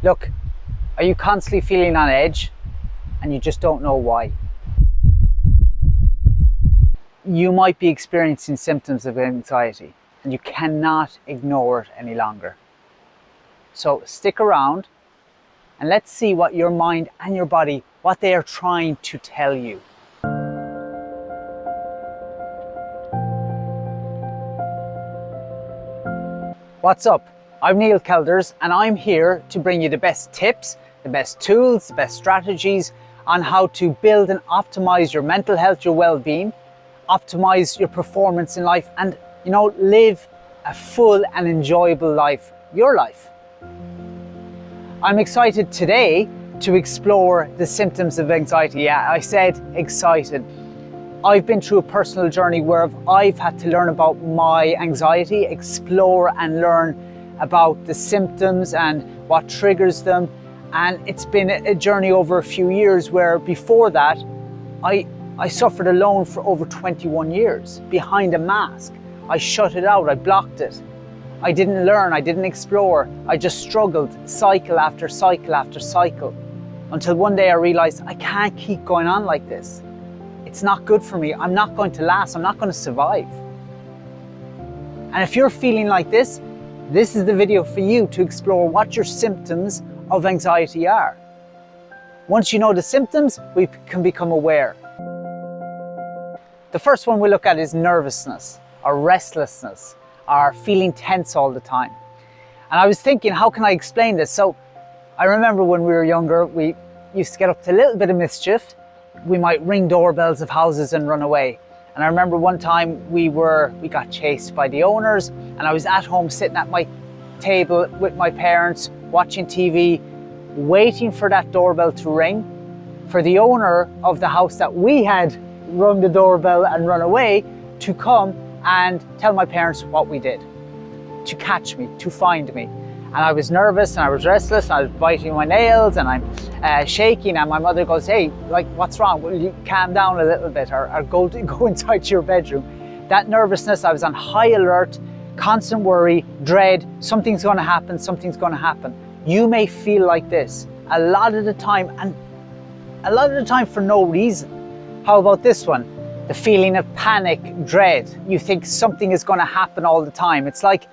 Look, are you constantly feeling on edge and you just don't know why? You might be experiencing symptoms of anxiety and you cannot ignore it any longer. So stick around and let's see what your mind and your body, what they are trying to tell you. What's up? I'm Neil Kelders and I'm here to bring you the best tips, the best tools, the best strategies on how to build and optimize your mental health, your well-being, optimize your performance in life and, live a full and enjoyable life, your life. I'm excited today to explore the symptoms of anxiety. Yeah, I said excited. I've been through a personal journey where I've had to learn about my anxiety, explore and learn about the symptoms and what triggers them. And it's been a journey over a few years where before that, I suffered alone for over 21 years, behind a mask. I shut it out, I blocked it. I didn't learn, I didn't explore. I just struggled cycle after cycle after cycle until one day I realized I can't keep going on like this. It's not good for me. I'm not going to last. I'm not going to survive. And if you're feeling like this is the video for you to explore what your symptoms of anxiety are. Once you know the symptoms, we can become aware. The first one we look at is nervousness or restlessness or feeling tense all the time. And I was thinking, how can I explain this? So I remember when we were younger, we used to get up to a little bit of mischief. We might ring doorbells of houses and run away. And I remember one time we got chased by the owners and I was at home sitting at my table with my parents watching TV, waiting for that doorbell to ring, for the owner of the house that we had rung the doorbell and run away to come and tell my parents what we did, to catch me, to find me. And I was nervous and I was restless and I was biting my nails and I'm shaking, and my mother goes, "Hey, what's wrong? Will you calm down a little bit or go inside to your bedroom?" That nervousness, I was on high alert, constant worry, dread, something's going to happen, something's going to happen. You may feel like this a lot of the time, and a lot of the time for no reason. How about this one? The feeling of panic, dread. You think something is going to happen all the time. It's like,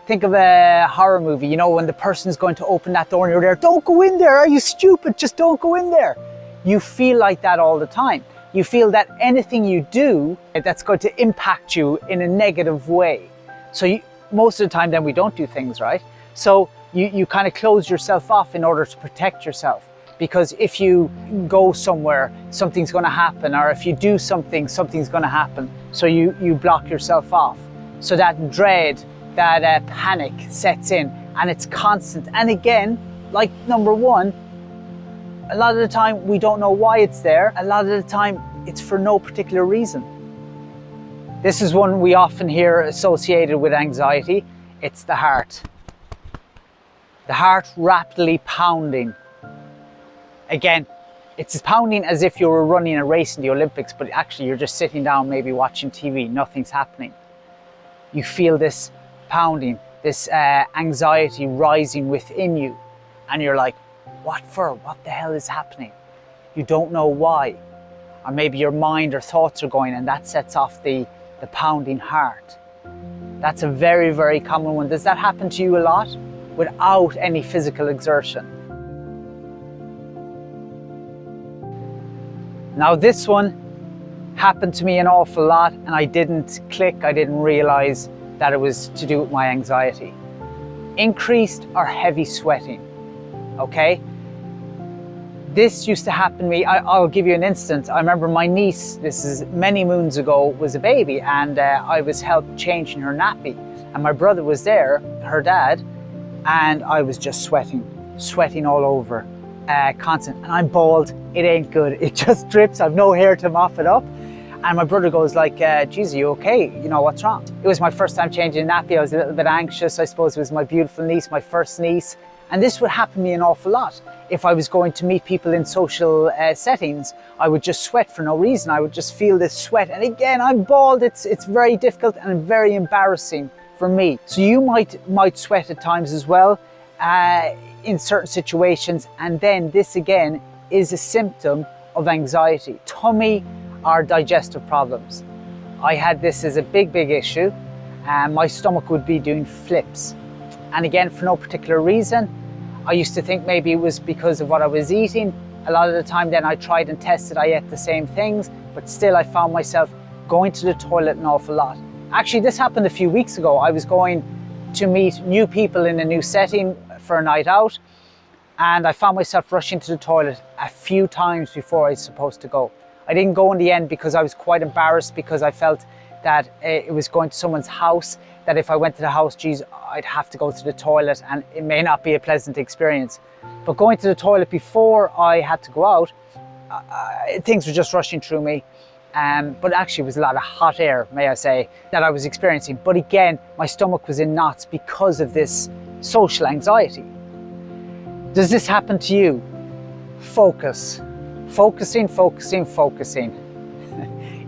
think of a horror movie, when the person is going to open that door and you're there, "Don't go in there, are you stupid? Just don't go in there." You feel like that all the time. You feel that anything you do, that's going to impact you in a negative way. So most of the time then we don't do things, right? So you kind of close yourself off in order to protect yourself. Because if you go somewhere, something's going to happen, or if you do something, something's going to happen. So you block yourself off. So that dread, that panic sets in and it's constant. And again, like number one, a lot of the time we don't know why it's there. A lot of the time it's for no particular reason. This is one we often hear associated with anxiety. It's the heart. The heart rapidly pounding. Again, it's pounding as if you were running a race in the Olympics, but actually you're just sitting down, maybe watching TV, nothing's happening. You feel this pounding, this anxiety rising within you, and you're like, what for? What the hell is happening? You don't know why. Or maybe your mind or thoughts are going, and that sets off the pounding heart. That's a very, very common one. Does that happen to you a lot without any physical exertion? Now this one happened to me an awful lot and I didn't click, I didn't realize that it was to do with my anxiety. Increased or heavy sweating, okay? This used to happen to me. I'll give you an instance. I remember my niece, this is many moons ago, was a baby and I was helped changing her nappy. And my brother was there, her dad, and I was just sweating all over, constant. And I'm bald, it ain't good. It just drips, I've no hair to mop it up. And my brother goes like, geez, are you okay? What's wrong? It was my first time changing a nappy. I was a little bit anxious. I suppose it was my beautiful niece, my first niece. And this would happen to me an awful lot. If I was going to meet people in social settings, I would just sweat for no reason. I would just feel this sweat. And again, I'm bald. It's very difficult and very embarrassing for me. So you might sweat at times as well. in certain situations, and then this again is a symptom of anxiety. Tummy or digestive problems. I had this as a big issue, and my stomach would be doing flips. And again, for no particular reason. I used to think maybe it was because of what I was eating. A lot of the time then I tried and tested, I ate the same things, but still I found myself going to the toilet an awful lot. Actually, this happened a few weeks ago. I was going to meet new people in a new setting for a night out, and I found myself rushing to the toilet a few times before I was supposed to go. I didn't go in the end because I was quite embarrassed, because I felt that it was going to someone's house, that if I went to the house, geez, I'd have to go to the toilet and it may not be a pleasant experience. But going to the toilet before I had to go out, things were just rushing through me. But actually it was a lot of hot air, may I say, that I was experiencing. But again, my stomach was in knots because of this social anxiety. Does this happen to you? Focus. Focusing.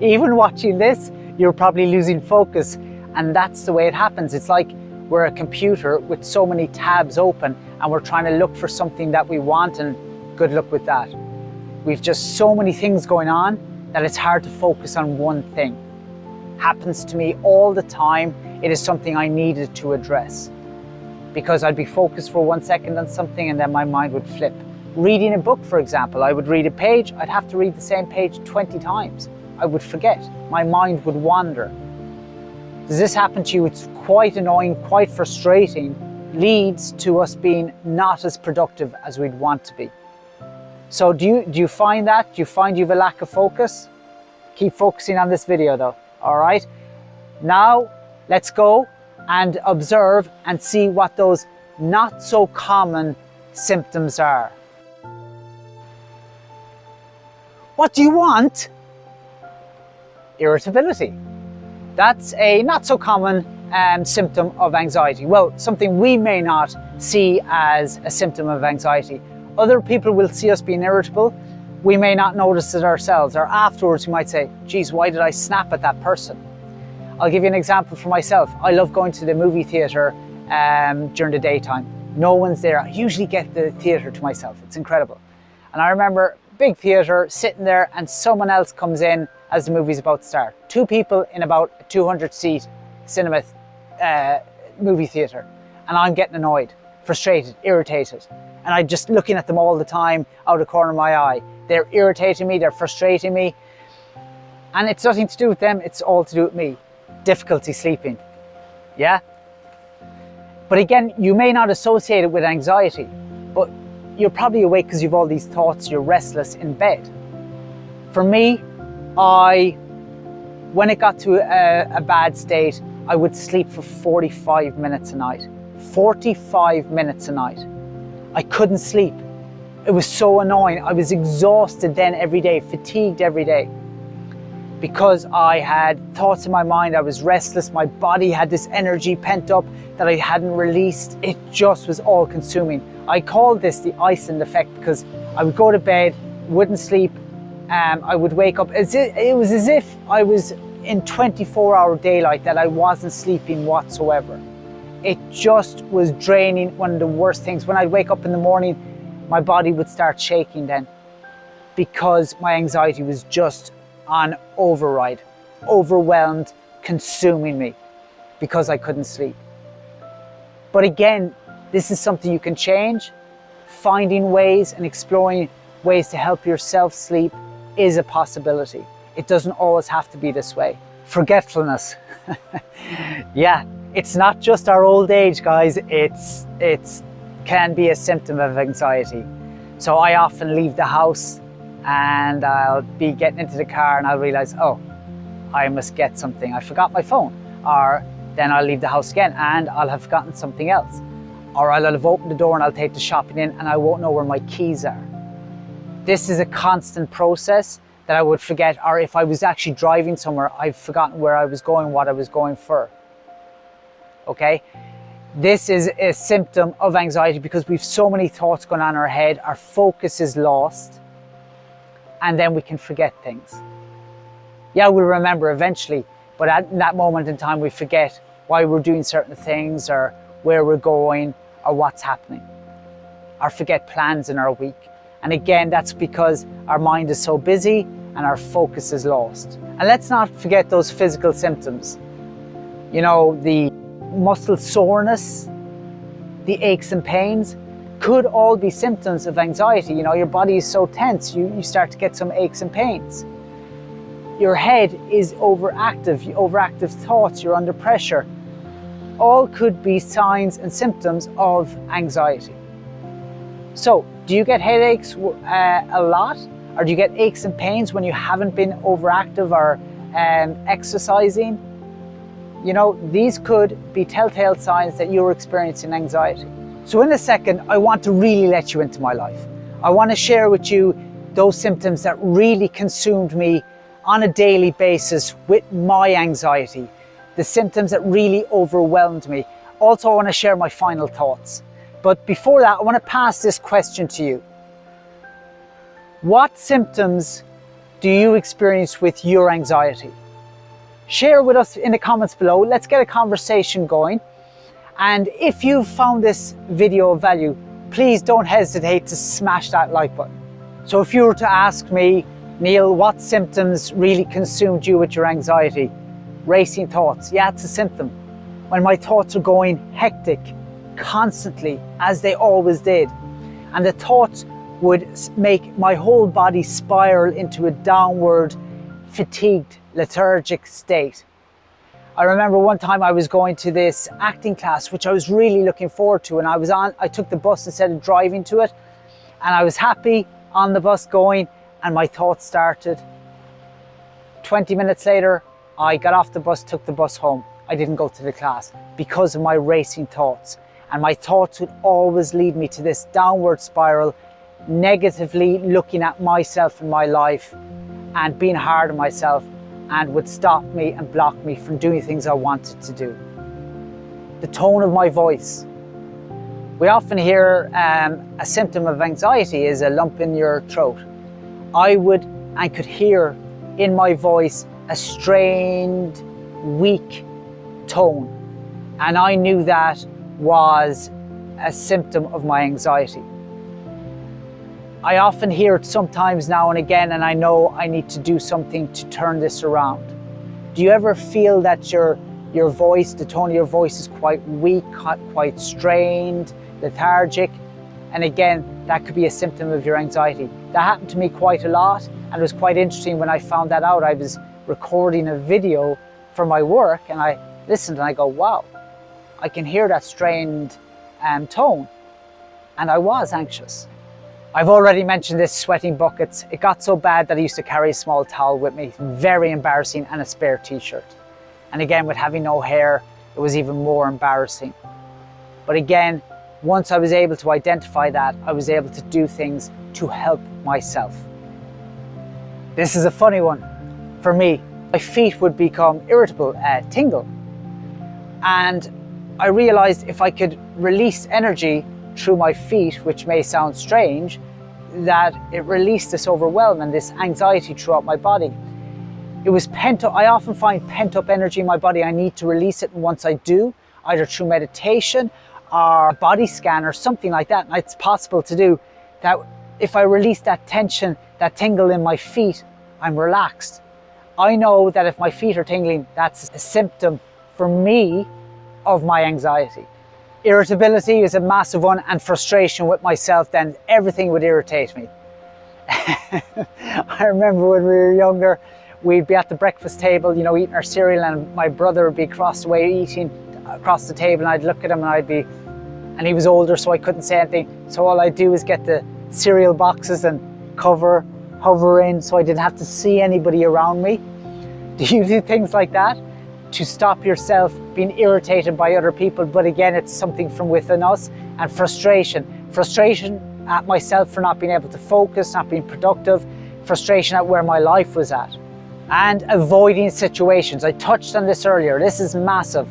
Even watching this, you're probably losing focus. And that's the way it happens. It's like we're a computer with so many tabs open and we're trying to look for something that we want, and good luck with that. We've just so many things going on that it's hard to focus on one thing. Happens to me all the time. It is something I needed to address, because I'd be focused for 1 second on something and then my mind would flip. Reading a book, for example, I would read a page, I'd have to read the same page 20 times. I would forget, my mind would wander. Does this happen to you? It's quite annoying, quite frustrating, leads to us being not as productive as we'd want to be. So do you find that? Do you find you have a lack of focus? Keep focusing on this video though, all right? Now, let's go and observe and see what those not so common symptoms are. What do you want? Irritability. That's a not so common symptom of anxiety. Well, something we may not see as a symptom of anxiety. Other people will see us being irritable. We may not notice it ourselves, or afterwards we might say, geez, why did I snap at that person? I'll give you an example for myself. I love going to the movie theatre during the daytime. No one's there. I usually get the theatre to myself. It's incredible. And I remember big theatre, sitting there, and someone else comes in as the movie's about to start. Two people in about a 200-seat cinema movie theatre. And I'm getting annoyed, frustrated, irritated. And I'm just looking at them all the time out of the corner of my eye. They're irritating me, they're frustrating me. And it's nothing to do with them, it's all to do with me. Difficulty sleeping, yeah? But again, you may not associate it with anxiety, but you're probably awake because you've all these thoughts, you're restless in bed. For me, when it got to a bad state, I would sleep for 45 minutes a night. 45 minutes a night. I couldn't sleep. It was so annoying. I was exhausted then every day, fatigued every day. Because I had thoughts in my mind, I was restless, my body had this energy pent up that I hadn't released. It just was all consuming. I called this the Iceland effect, because I would go to bed, wouldn't sleep, I would wake up. It was as if I was in 24-hour daylight, that I wasn't sleeping whatsoever. It just was draining, one of the worst things. When I'd wake up in the morning, my body would start shaking then, because my anxiety was just on override, overwhelmed, consuming me, because I couldn't sleep. But again, this is something you can change. Finding ways and exploring ways to help yourself sleep is a possibility. It doesn't always have to be this way. Forgetfulness. Yeah, it's not just our old age, guys. It can be a symptom of anxiety. So I often leave the house and I'll be getting into the car and I'll realize, oh, I must get something. I forgot my phone. Or then I'll leave the house again and I'll have forgotten something else. Or I'll have opened the door and I'll take the shopping in and I won't know where my keys are. This is a constant process that I would forget, or if I was actually driving somewhere, I've forgotten where I was going, what I was going for. Okay? This is a symptom of anxiety because we've so many thoughts going on in our head, our focus is lost, and then we can forget things. Yeah, we'll remember eventually, but at that moment in time, we forget why we're doing certain things or where we're going or what's happening. or forget plans in our week. And again, that's because our mind is so busy and our focus is lost. And let's not forget those physical symptoms. You know, the muscle soreness, the aches and pains could all be symptoms of anxiety. You know, your body is so tense, you start to get some aches and pains. Your head is overactive thoughts, you're under pressure. All could be signs and symptoms of anxiety. So, do you get headaches a lot? Or do you get aches and pains when you haven't been overactive or exercising? You know, these could be telltale signs that you're experiencing anxiety. So in a second, I want to really let you into my life. I want to share with you those symptoms that really consumed me on a daily basis with my anxiety, the symptoms that really overwhelmed me. Also, I want to share my final thoughts. But before that, I want to pass this question to you. What symptoms do you experience with your anxiety? Share with us in the comments below. Let's get a conversation going. And if you found this video of value, please don't hesitate to smash that like button. So if you were to ask me, Neil, what symptoms really consumed you with your anxiety? Racing thoughts, yeah, it's a symptom. When my thoughts are going hectic, constantly, as they always did. And the thoughts would make my whole body spiral into a downward, fatigued, lethargic state. I remember one time I was going to this acting class, which I was really looking forward to, and I took the bus instead of driving to it, and I was happy on the bus going, and my thoughts started. 20 minutes later, I got off the bus, took the bus home. I didn't go to the class because of my racing thoughts. And my thoughts would always lead me to this downward spiral, negatively looking at myself and my life and being hard on myself, and would stop me and block me from doing things I wanted to do. The tone of my voice. We often hear a symptom of anxiety is a lump in your throat. I could hear in my voice a strained, weak tone. And I knew that was a symptom of my anxiety. I often hear it sometimes now and again, and I know I need to do something to turn this around. Do you ever feel that your voice, the tone of your voice is quite weak, quite strained, lethargic? And again, that could be a symptom of your anxiety. That happened to me quite a lot, and it was quite interesting when I found that out. I was recording a video for my work, and I listened and I go, wow, I can hear that strained tone. And I was anxious. I've already mentioned this sweating buckets. It got so bad that I used to carry a small towel with me, very embarrassing, and a spare t-shirt. And again, with having no hair, it was even more embarrassing. But again, once I was able to identify that, I was able to do things to help myself. This is a funny one for me. My feet would become irritable, tingle. And I realized if I could release energy through my feet, which may sound strange, that it released this overwhelm and this anxiety throughout my body. It was pent up. I often find pent up energy in my body. I need to release it, and once I do, either through meditation or a body scan or something like that, and it's possible to do that. If I release that tension, that tingle in my feet, I'm relaxed. I know that if my feet are tingling, that's a symptom for me of my anxiety. Irritability is a massive one, and frustration with myself, then everything would irritate me. I remember when we were younger, we'd be at the breakfast table, you know, eating our cereal, and my brother would be across the way eating across the table, and I'd look at him and he was older, so I couldn't say anything. So all I'd do is get the cereal boxes and hover in so I didn't have to see anybody around me. Do you do things like that to stop yourself being irritated by other people? But again, it's something from within us. And frustration at myself for not being able to focus, not being productive, frustration at where my life was at, and avoiding situations. I touched on this earlier. This is massive.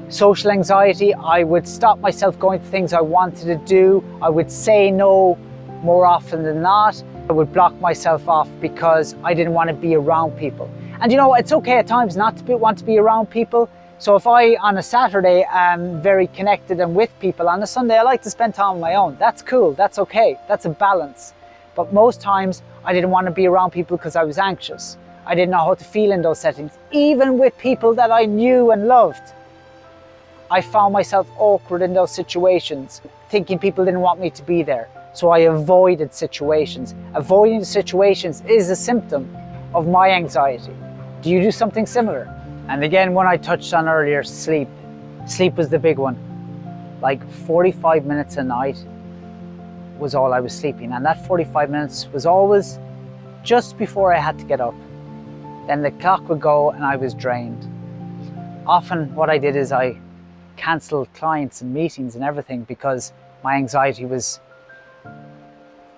Social anxiety. I would stop myself going to things I wanted to do. I would say no more often than not. I would block myself off because I didn't want to be around people. And you know, it's okay at times not to want to be around people. So if I, on a Saturday, am very connected and with people, on a Sunday I like to spend time on my own. That's cool, that's okay, that's a balance. But most times I didn't want to be around people because I was anxious. I didn't know how to feel in those settings. Even with people that I knew and loved, I found myself awkward in those situations, thinking people didn't want me to be there. So I avoided situations. Avoiding situations is a symptom of my anxiety. Do you do something similar? And again, when I touched on earlier, sleep. Sleep was the big one. Like 45 minutes a night was all I was sleeping. And that 45 minutes was always just before I had to get up. Then the clock would go and I was drained. Often what I did is I cancelled clients and meetings and everything because my anxiety was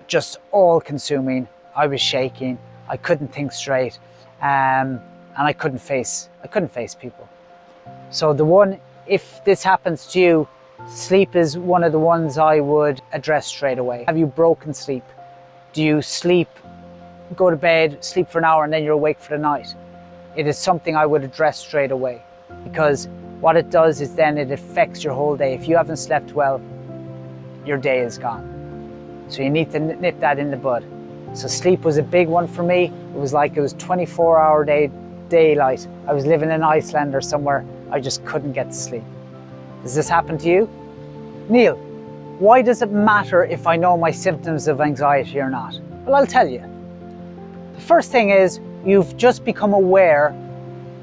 just all consuming. I was shaking, I couldn't think straight. And I couldn't face people. So the one, if this happens to you, sleep is one of the ones I would address straight away. Have you broken sleep? Do you sleep, go to bed, sleep for an hour and then you're awake for the night? It is something I would address straight away, because what it does is then it affects your whole day. If you haven't slept well, your day is gone. So you need to nip that in the bud. So sleep was a big one for me. It was like it was 24-hour daylight. I was living in Iceland or somewhere. I just couldn't get to sleep. Does this happen to you? Neil, why does it matter if I know my symptoms of anxiety or not? Well, I'll tell you. The first thing is you've just become aware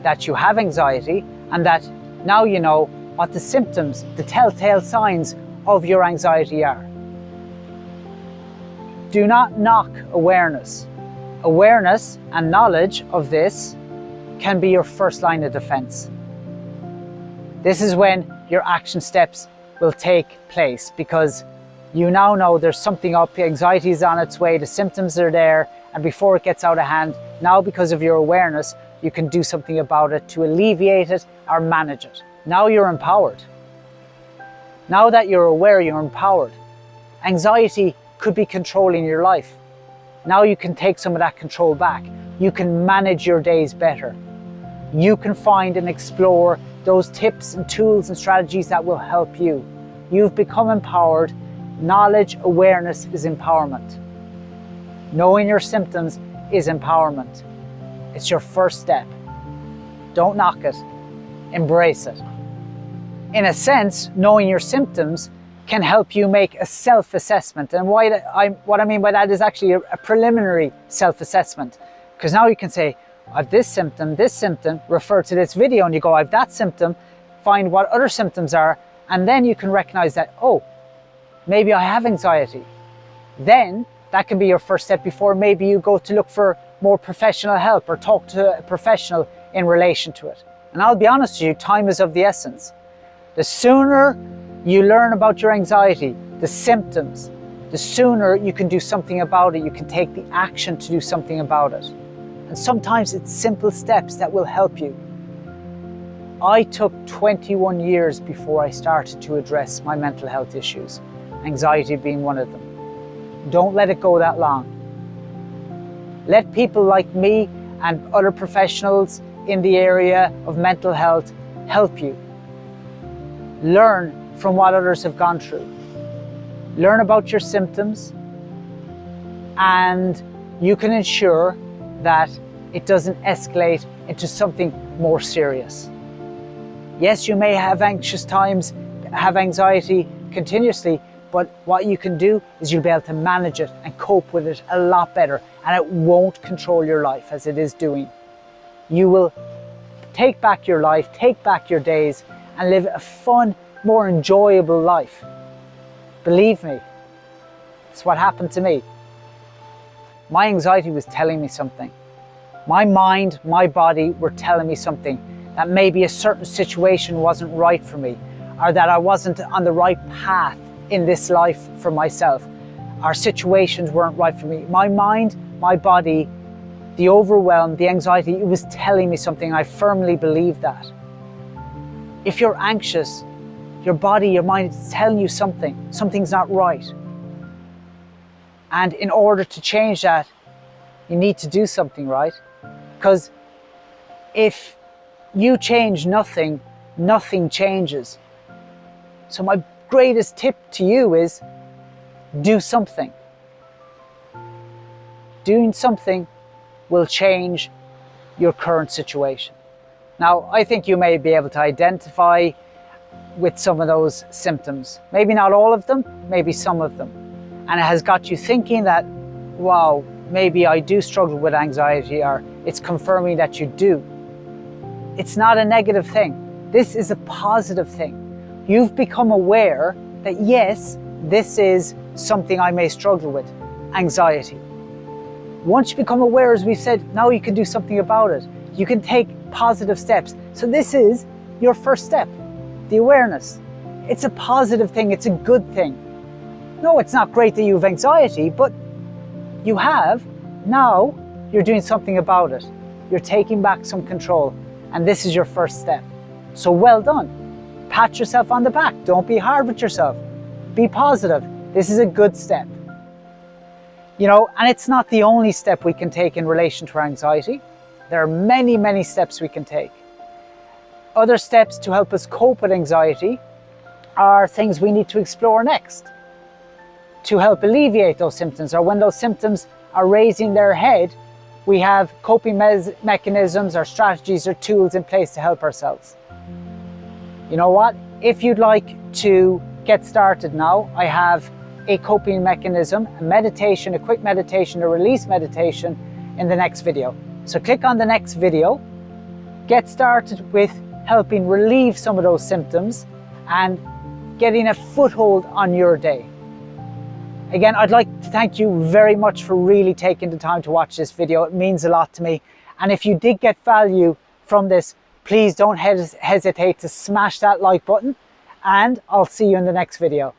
that you have anxiety and that now you know what the symptoms, the telltale signs of your anxiety are. Do not knock awareness. Awareness and knowledge of this can be your first line of defense. This is when your action steps will take place, because you now know there's something up, anxiety is on its way, the symptoms are there, and before it gets out of hand, now because of your awareness, you can do something about it to alleviate it or manage it. Now you're empowered. Now that you're aware, you're empowered. Anxiety could be controlling your life. Now you can take some of that control back. You can manage your days better. You can find and explore those tips and tools and strategies that will help you. You've become empowered. Knowledge, awareness is empowerment. Knowing your symptoms is empowerment. It's your first step. Don't knock it. Embrace it. In a sense, knowing your symptoms can help you make a self-assessment. And what I mean by that is actually a preliminary self-assessment. Because now you can say, I have this symptom, refer to this video, and you go, I have that symptom, find what other symptoms are, and then you can recognize that, oh, maybe I have anxiety. Then that can be your first step before maybe you go to look for more professional help or talk to a professional in relation to it. And I'll be honest with you, time is of the essence. The sooner you learn about your anxiety, the symptoms, the sooner you can do something about it. You can take the action to do something about it. And sometimes it's simple steps that will help you. I took 21 years before I started to address my mental health issues, anxiety being one of them. Don't let it go that long. Let people like me and other professionals in the area of mental health help you. Learn from what others have gone through. Learn about your symptoms, and you can ensure that it doesn't escalate into something more serious. Yes, you may have anxious times, have anxiety continuously, but what you can do is you'll be able to manage it and cope with it a lot better, and it won't control your life as it is doing. You will take back your life, take back your days, and live a fun, more enjoyable life. Believe me, it's what happened to me. My anxiety was telling me something. My mind, my body were telling me something, that maybe a certain situation wasn't right for me, or that I wasn't on the right path in this life for myself. Our situations weren't right for me. My mind, my body, the overwhelm, the anxiety, it was telling me something. I firmly believe that. If you're anxious, your body, your mind is telling you something. Something's not right. And in order to change that, you need to do something, right? Because if you change nothing, nothing changes. So my greatest tip to you is do something. Doing something will change your current situation. Now, I think you may be able to identify with some of those symptoms. Maybe not all of them, maybe some of them. And it has got you thinking that, wow, maybe I do struggle with anxiety, or it's confirming that you do. It's not a negative thing. This is a positive thing. You've become aware that yes, this is something I may struggle with, anxiety. Once you become aware, as we've said, now you can do something about it. You can take positive steps. So this is your first step, the awareness. It's a positive thing, it's a good thing. No, it's not great that you have anxiety, but you have. Now you're doing something about it. You're taking back some control, and this is your first step. So well done. Pat yourself on the back. Don't be hard with yourself. Be positive. This is a good step. You know, and it's not the only step we can take in relation to our anxiety. There are many, many steps we can take. Other steps to help us cope with anxiety are things we need to explore next to help alleviate those symptoms, or when those symptoms are raising their head, we have coping mechanisms or strategies or tools in place to help ourselves. You know what? If you'd like to get started now, I have a coping mechanism, a meditation, a quick meditation, a release meditation in the next video. So click on the next video, get started with helping relieve some of those symptoms and getting a foothold on your day. Again, I'd like to thank you very much for really taking the time to watch this video. It means a lot to me. And if you did get value from this, please don't hesitate to smash that like button, and I'll see you in the next video.